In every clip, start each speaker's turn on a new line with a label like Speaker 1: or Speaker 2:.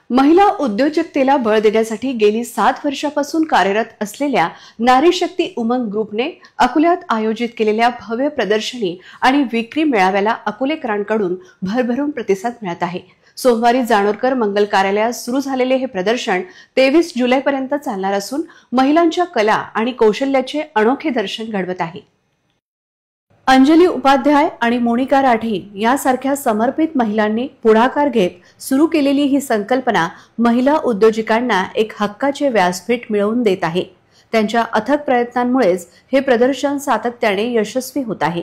Speaker 1: महिला उद्योजकतेला बळ देण्यासाठी गेली 7 वर्षापासून कार्यरत असलेल्या नारी शक्ती उमंग ग्रुपने अकोल्यात आयोजित केलेल्या भव्य प्रदर्शनी आणि विक्री मेळाव्याला अकोलेकरांकडून भरभरून प्रतिसाद मिळत आहे। सोमवारी जानोरकर मंगल कार्यालयात सुरू झालेले हे प्रदर्शन 23 जुलैपर्यंत चालणार असून महिलांच्या कला आणि कौशल्याचे अनोखे दर्शन घडवत आहे। अंजली उपाध्याय आणि मोनिका राठी यासारख्या समर्पित महिलांनी पुढाकार घेत सुरू केलेली ही संकल्पना महिला उद्योजकांना एक हक्काचे व्यासपीठ मिळवून देत आहे। त्यांच्या अथक प्रयत्नांमुळेच हे प्रदर्शन सातत्याने यशस्वी होत आहे।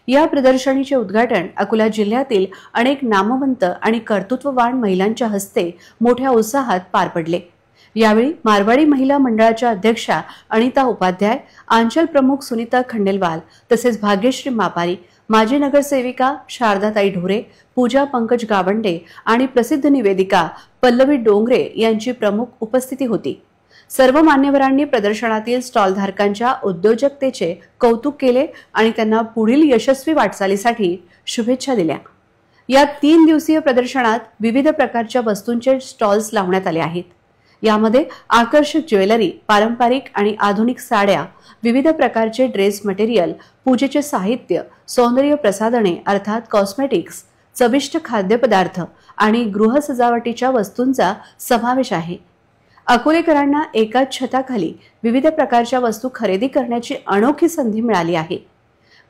Speaker 1: या प्रदर्शनीचे उद्घाटन अकोला जिल्ह्यातील अनेक नामवंत आणि कर्तृत्ववान महिलांच्या हस्ते मोठ्या उत्साहात पार पडले। यावेळी मारवाडी महिला मंडळाच्या अध्यक्षा अनिता उपाध्याय, आंचल प्रमुख सुनीता खंडेलवाल तसेच भाग्यश्री मापारी, माजी नगरसेविका शारदाताई ढोरे, पूजा पंकज गावंडे आणि प्रसिद्ध निवेदिका पल्लवी डोंगरे यांची प्रमुख उपस्थिती होती। सर्व मान्यवरांनी प्रदर्शनातील स्टॉलधारकांच्या उद्योजकतेचे कौतुक केले आणि त्यांना पुढील यशस्वी वाटचालीसाठी शुभेच्छा दिल्या। या 3 दिवसीय प्रदर्शनात विविध प्रकारच्या वस्तूंचे स्टॉल्स लावण्यात आले आहेत। यामध्ये आकर्षक ज्वेलरी, पारंपरिक आणि आधुनिक साड्या, विविध प्रकारचे ड्रेस मटेरियल, पूजेचे साहित्य, सौंदर्य प्रसाधने अर्थात कॉस्मेटिक्स, चविष्ट खाद्यपदार्थ आणि गृह सजावटीच्या वस्तूंचा समावेश आहे। अकोलेकरांना एकाच छताखाली विविध प्रकारच्या वस्तू खरेदी करण्याची अनोखी संधी मिळाली आहे।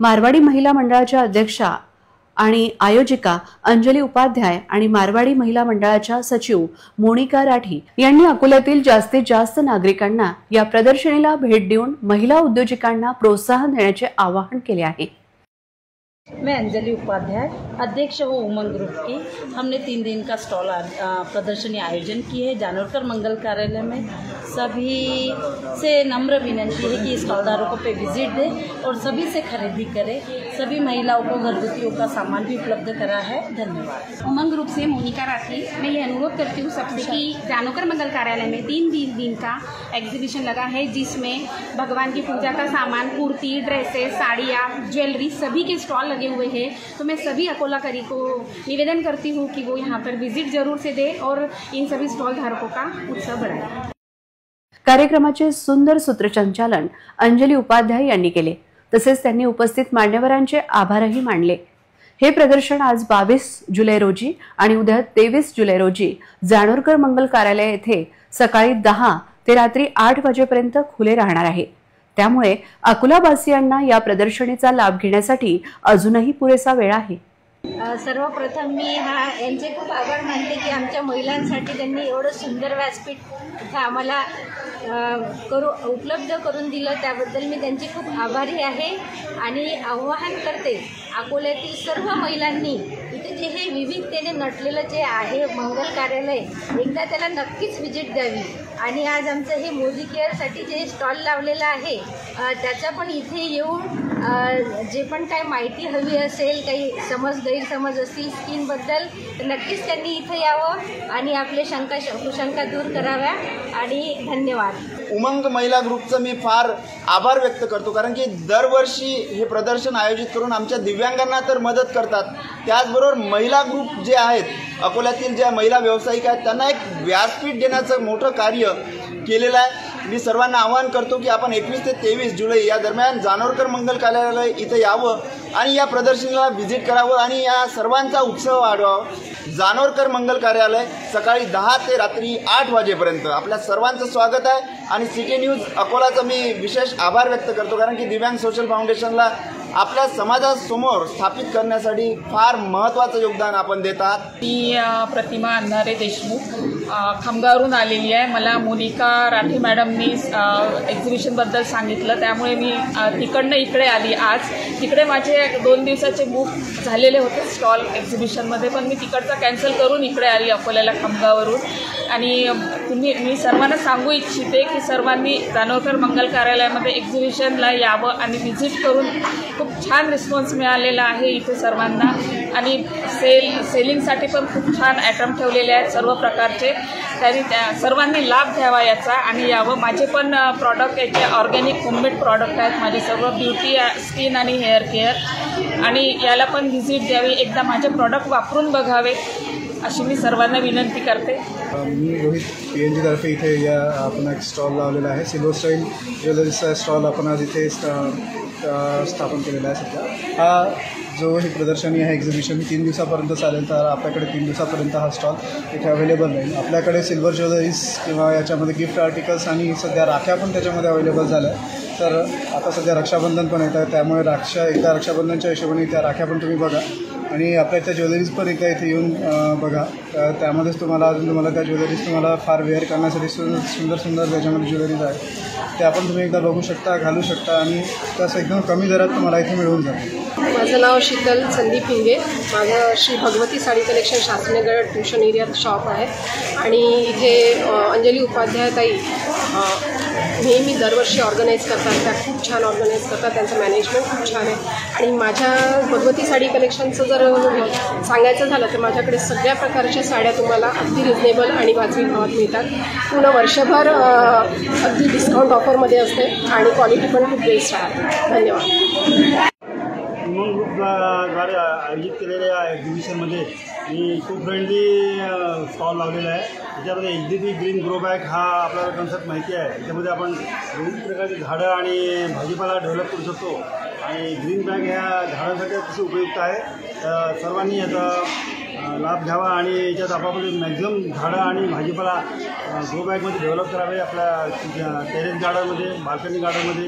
Speaker 1: मारवाडी महिला मंडळाच्या अध्यक्षा आणि आयोजिका अंजली उपाध्याय आणि मारवाडी महिला मंडळाच्या सचिव मोनिका राठी यांनी अकोल्यातील जास्तीत जास्त नागरिकांना या प्रदर्शनीला भेट देऊन महिला उद्योजकांना प्रोत्साहन देण्याचे आवाहन केले आहे।
Speaker 2: मैं अंजलि उपाध्याय, अध्यक्ष हूँ उमंग ग्रुप की। हमने 3 दिन का स्टॉल प्रदर्शनी आयोजन की है जानोरकर मंगल कार्यालय में। सभी से नम्र विनंती है कि स्टॉलदारों पे विजिट दे और सभी से खरीदी करें। सभी महिलाओं को घरगुतियों का सामान भी उपलब्ध करा है। धन्यवाद।
Speaker 3: उमंग ग्रुप से मोनिका राठी। मैं ये अनुरोध करती हूँ सबसे कि जानोरकर मंगल कार्यालय में 3 दिन का एग्जीबिशन लगा है, जिसमें भगवान की पूजा का सामान, कुर्ती, ड्रेसेस, साड़ियाँ, ज्वेलरी सभी के स्टॉल लगे हुए हैं। तो मैं सभी अकोलाकरी को निवेदन करती हूँ कि वो यहाँ पर विजिट जरूर से दे और इन सभी स्टॉल धारकों का उत्साह बढ़ाए।
Speaker 1: कार्यक्रमाचे सुंदर सूत्रसंचालन अंजली उपाध्याय यांनी केले, तसेच त्यांनी उपस्थित मान्यवरांचे आभारही मानले। हे प्रदर्शन आज 22 जुलै रोजी आणि उद्या 23 जुलै रोजी जानोरकर मंगल कार्यालय येथे सकाळी 10 ते रात्री 8 वाजेपर्यंत खुले राहणार आहे। त्यामुळे अकोलावासियांना या प्रदर्शनीचा लाभ घेण्यासाठी अजूनही पुरेसा वेळ आहे।
Speaker 4: सर्वप्रथम मी यांचे खूप आभार मानते की आमच्या महिलांसाठी त्यांनी एवढं सुंदर व्यासपीठ आम्हाला उपलब्ध करून दिलं, त्याबद्दल मी त्यांची खूप आभारी आहे। आणि आवाहन करते अकोल्यातील सर्व महिलांनी इथे जे हे विविधतेने नटलेलं जे आहे मंगल कार्यालय, एकदा त्याला नक्कीच व्हिजिट द्यावी। आणि आज आमचं हे मोदी केअरसाठी जे स्टॉल लावलेलं आहे त्याचा पण इथे येऊन जे पण काही माहिती हवी असेल, काही गैरसमज असतील स्किनबद्दल, तर नक्कीच त्यांनी इथे यावं आणि आपले कुशंका दूर कराव्या। आणि धन्यवाद।
Speaker 5: उमंग महिला ग्रुपचं मी फार आभार व्यक्त करतो, कारण की दरवर्षी हे प्रदर्शन आयोजित करून आमच्या दिव्यांगांना तर मदत करतात, त्याचबरोबर महिला ग्रुप जे आहेत अकोल्यातील ज्या महिला व्यावसायिक आहेत त्यांना एक व्यासपीठ देण्याचं मोठं कार्य केलेलं आहे। मी सर्वांना आवाहन करतो की आपण 21 ते 23 जुलै या दरम्यान जानोरकर मंगल कार्यालय इथं यावं आणि या प्रदर्शनीला व्हिजिट करावं आणि या सर्वांचा उत्सव वाढवावा। जानोरकर मंगल कार्यालय सकाळी 10 ते रात्री 8 वाजेपर्यंत आपल्या सर्वांचं स्वागत आहे। आणि सिटी न्यूज अकोलाचा मी विशेष आभार व्यक्त करतो, कारण की दिव्यांग सोशल फाउंडेशनला आपल्या समाजासमोर स्थापित करण्यासाठी फार महत्त्वाचं योगदान आपण देत आहात।
Speaker 6: मी प्रतिमा अंधारे देशमुख खामगावरून आलेली आहे। मला मोनिका राठी मॅडमनी एक्झिबिशनबद्दल सांगितलं, त्यामुळे मी तिकडनं इकडे आली। आज तिकडे माझे 2 दिवसाचे बुक झालेले होते स्टॉल एक्झिबिशनमध्ये, पण मी तिकडचा कॅन्सल करून इकडे आली अकोल्याला खामगावरून। आणि मी सर्वांना सांगू इच्छिते की सर्वांनी जानोरकर मंगल कार्यालयामध्ये एक्झिबिशनला यावं आणि व्हिजिट करून खूप छान रिस्पॉन्स मिळालेला आहे इथे सर्वांना। आणि सेलिंगसाठी पण खूप छान आयटम ठेवलेले आहेत सर्व प्रकारचे, त्यांनी सर्वांनी लाभ घ्यावा याचा आणि यावं। माझे पण प्रॉडक्ट याचे ऑर्गॅनिक होममेड प्रॉडक्ट आहेत, माझे सर्व ब्युटी, स्किन आणि हेअर केअर, आणि याला पण व्हिजिट द्यावी, एकदा माझे प्रॉडक्ट वापरून बघावे। अशी मी सर्वांना विनंती करते.
Speaker 7: मी रोहित PNG तर्फे इथे या आपण एक स्टॉल लावलेला आहे. सिल्वर स्टाईल ज्वेलरीचा स्टॉल आपण आज इथे स्थापन केलेला आहे. सध्या हा जो ही प्रदर्शनी आहे एक्झिबिशन 3 दिवसापर्यंत चालेल. तर आपल्याकडे 3 दिवसापर्यंत हा स्टॉल इथे अवेलेबल राहील. आपल्याकडे सिल्वर ज्वेलरीज किंवा याच्यामध्ये गिफ्ट आर्टिकल्स आणि सध्या राख्या पण त्याच्यामध्ये अवेलेबल झाल्या आहे. तर आता सध्या रक्षाबंधन पण येत आहे, त्यामुळे एकदा रक्षाबंधनच्या हिशोबाने त्या राख्या पण तुम्ही बघा आणि आपल्या इथल्या ज्वेलरीज पण एकदा इथे येऊन बघा. त्यामध्येच तुम्हाला त्या ज्वेलरीज तुम्हाला फार वेअर करण्यासाठी सुंदर त्याच्यामध्ये ज्वेलरीज आहे. ते आपण तुम्ही एकदा बघू शकता, घालू शकता आणि तसं एकदम कमी दरात तुम्हाला इथे मिळून जाते.
Speaker 8: माझं नाव शीतल संदीप हिंगे. माझं श्री भगवती साडी कलेक्शन शास्त्रीनगर ट्युशन एरियात शॉप आहे आणि इथे अंजली उपाध्याय ताई नेहमी दरवर्षी ऑर्गनाईज करतात. त्या खूप छान ऑर्गनाईज करतात. त्यांचं मॅनेजमेंट खूप छान आहे आणि माझ्या भगवती साडी कलेक्शनचं जर सांगायचं झालं तर माझ्याकडे सगळ्या प्रकारच्या साड्या तुम्हाला अगदी रिजनेबल आणि वाजवी भावात मिळतात. पूर्ण वर्षभर अगदी डिस्काउंट ऑफरमध्ये असते आणि क्वालिटी पण खूप बेस्ट आहे. धन्यवाद.
Speaker 9: उमंग ग्रुपद्वारे आयोजित केलेल्या या एक्झिबिशनमध्ये मी इको फ्रेंडली स्टॉल लावलेला आहे. त्याच्यामध्ये HDP ग्रीन ग्रो बॅग हा आपल्याला कन्सेप्ट माहिती आहे. त्याच्यामध्ये आपण विविध प्रकारची झाडं आणि भाजीपाला डेव्हलप करू शकतो आणि ग्रीन बॅग ह्या झाडांसाठी अतिशय उपयुक्त आहे. सर्वांनी याचा लाभ घ्यावा आणि याच्यात आपापले मॅक्झिमम झाडं आणि भाजीपाला ग्रो बॅगमध्ये डेव्हलप करावे. आपल्या टेरेस गार्डनमध्ये, बाल्कनी गार्डनमध्ये